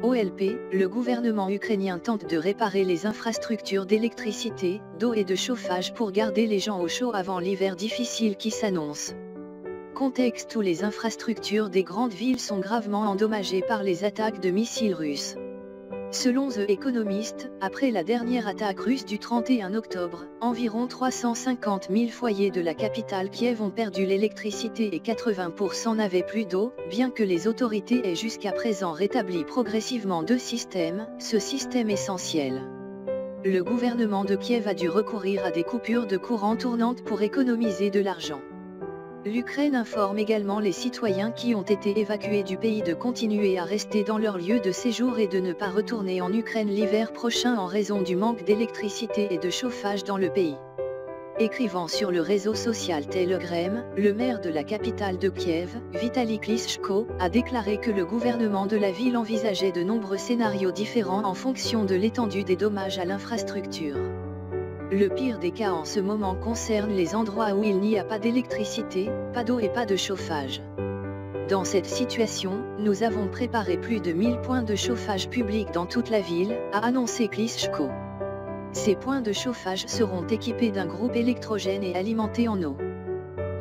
OLP, le gouvernement ukrainien tente de réparer les infrastructures d'électricité, d'eau et de chauffage pour garder les gens au chaud avant l'hiver difficile qui s'annonce. Contexte où les infrastructures des grandes villes sont gravement endommagées par les attaques de missiles russes. Selon The Economist, après la dernière attaque russe du 31 octobre, environ 350 000 foyers de la capitale Kiev ont perdu l'électricité et 80% n'avaient plus d'eau, bien que les autorités aient jusqu'à présent rétabli progressivement deux systèmes, ce système essentiel. Le gouvernement de Kiev a dû recourir à des coupures de courant tournantes pour économiser de l'argent. L'Ukraine informe également les citoyens qui ont été évacués du pays de continuer à rester dans leur lieu de séjour et de ne pas retourner en Ukraine l'hiver prochain en raison du manque d'électricité et de chauffage dans le pays. Écrivant sur le réseau social Telegram, le maire de la capitale de Kiev, Vitaly Klitschko, a déclaré que le gouvernement de la ville envisageait de nombreux scénarios différents en fonction de l'étendue des dommages à l'infrastructure. Le pire des cas en ce moment concerne les endroits où il n'y a pas d'électricité, pas d'eau et pas de chauffage. Dans cette situation, nous avons préparé plus de 1000 points de chauffage public dans toute la ville, a annoncé Klitschko. Ces points de chauffage seront équipés d'un groupe électrogène et alimentés en eau.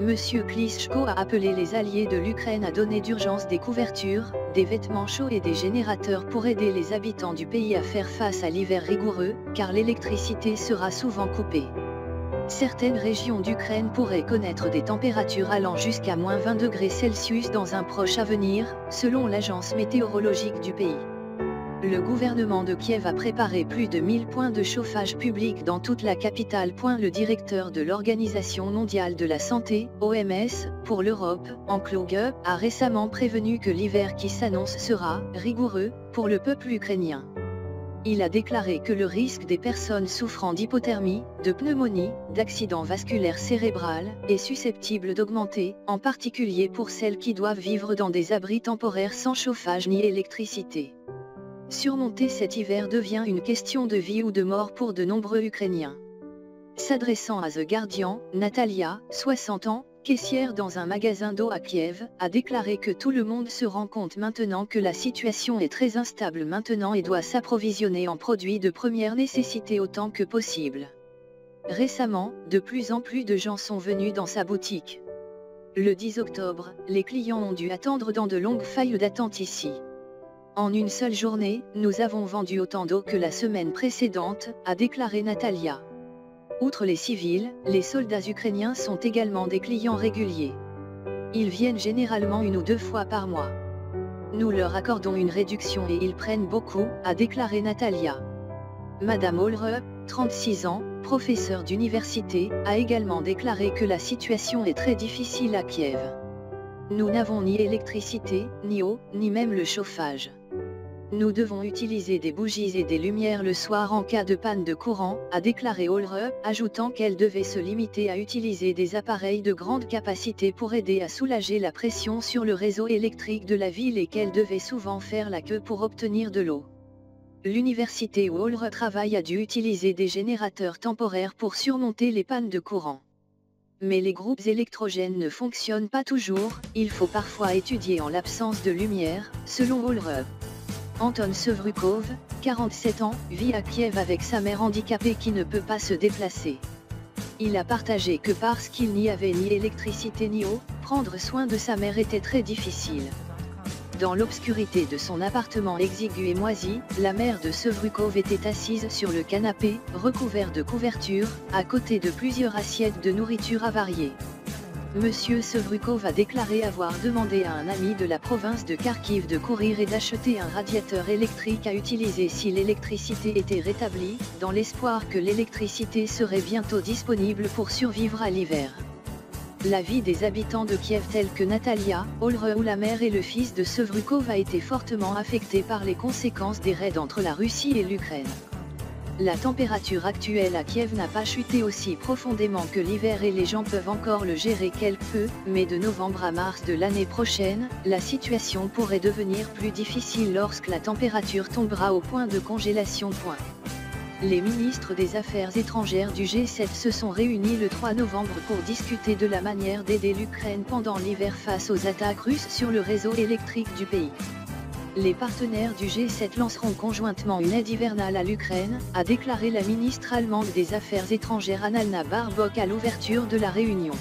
Monsieur Klitschko a appelé les alliés de l'Ukraine à donner d'urgence des couvertures, des vêtements chauds et des générateurs pour aider les habitants du pays à faire face à l'hiver rigoureux, car l'électricité sera souvent coupée. Certaines régions d'Ukraine pourraient connaître des températures allant jusqu'à -20 degrés Celsius dans un proche avenir, selon l'agence météorologique du pays. Le gouvernement de Kiev a préparé plus de 1000 points de chauffage public dans toute la capitale. Le directeur de l'Organisation mondiale de la santé, OMS, pour l'Europe, Kluge, a récemment prévenu que l'hiver qui s'annonce sera rigoureux pour le peuple ukrainien. Il a déclaré que le risque des personnes souffrant d'hypothermie, de pneumonie, d'accident vasculaire cérébral, est susceptible d'augmenter, en particulier pour celles qui doivent vivre dans des abris temporaires sans chauffage ni électricité. Surmonter cet hiver devient une question de vie ou de mort pour de nombreux Ukrainiens. S'adressant à The Guardian, Natalia, 60 ans, caissière dans un magasin d'eau à Kiev, a déclaré que tout le monde se rend compte maintenant que la situation est très instable maintenant et doit s'approvisionner en produits de première nécessité autant que possible. Récemment, de plus en plus de gens sont venus dans sa boutique. Le 10 octobre, les clients ont dû attendre dans de longues files d'attente ici. En une seule journée, nous avons vendu autant d'eau que la semaine précédente, a déclaré Natalia. Outre les civils, les soldats ukrainiens sont également des clients réguliers. Ils viennent généralement 1 ou 2 fois par mois. Nous leur accordons une réduction et ils prennent beaucoup, a déclaré Natalia. Madame Olre, 36 ans, professeure d'université, a également déclaré que la situation est très difficile à Kiev. Nous n'avons ni électricité, ni eau, ni même le chauffage. Nous devons utiliser des bougies et des lumières le soir en cas de panne de courant, a déclaré Olre, ajoutant qu'elle devait se limiter à utiliser des appareils de grande capacité pour aider à soulager la pression sur le réseau électrique de la ville et qu'elle devait souvent faire la queue pour obtenir de l'eau. L'université où Olre travaille a dû utiliser des générateurs temporaires pour surmonter les pannes de courant. Mais les groupes électrogènes ne fonctionnent pas toujours, il faut parfois étudier en l'absence de lumière, selon Olre. Anton Sevrukov, 47 ans, vit à Kiev avec sa mère handicapée qui ne peut pas se déplacer. Il a partagé que parce qu'il n'y avait ni électricité ni eau, prendre soin de sa mère était très difficile. Dans l'obscurité de son appartement exigu et moisi, la mère de Sevrukov était assise sur le canapé, recouvert de couvertures, à côté de plusieurs assiettes de nourriture avariée. Monsieur Sevrukov a déclaré avoir demandé à un ami de la province de Kharkiv de courir et d'acheter un radiateur électrique à utiliser si l'électricité était rétablie, dans l'espoir que l'électricité serait bientôt disponible pour survivre à l'hiver. La vie des habitants de Kiev tels que Natalia, Olre ou la mère et le fils de Sevrukov a été fortement affectée par les conséquences des raids entre la Russie et l'Ukraine. La température actuelle à Kiev n'a pas chuté aussi profondément que l'hiver et les gens peuvent encore le gérer quelque peu, mais de novembre à mars de l'année prochaine, la situation pourrait devenir plus difficile lorsque la température tombera au point de congélation. Les ministres des Affaires étrangères du G7 se sont réunis le 3 novembre pour discuter de la manière d'aider l'Ukraine pendant l'hiver face aux attaques russes sur le réseau électrique du pays. Les partenaires du G7 lanceront conjointement une aide hivernale à l'Ukraine, a déclaré la ministre allemande des Affaires étrangères Annalena Baerbock à l'ouverture de la réunion.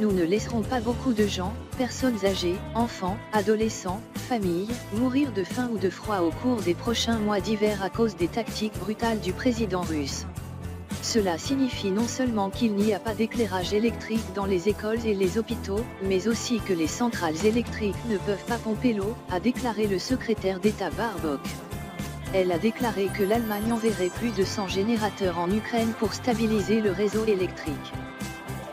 Nous ne laisserons pas beaucoup de gens, personnes âgées, enfants, adolescents, familles, mourir de faim ou de froid au cours des prochains mois d'hiver à cause des tactiques brutales du président russe. Cela signifie non seulement qu'il n'y a pas d'éclairage électrique dans les écoles et les hôpitaux, mais aussi que les centrales électriques ne peuvent pas pomper l'eau, a déclaré le secrétaire d'État Baerbock. Elle a déclaré que l'Allemagne enverrait plus de 100 générateurs en Ukraine pour stabiliser le réseau électrique.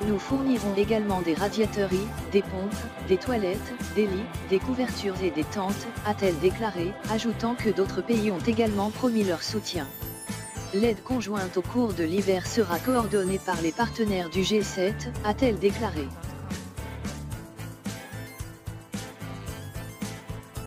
Nous fournirons également des radiateurs, des pompes, des toilettes, des lits, des couvertures et des tentes, a-t-elle déclaré, ajoutant que d'autres pays ont également promis leur soutien. L'aide conjointe au cours de l'hiver sera coordonnée par les partenaires du G7, a-t-elle déclaré.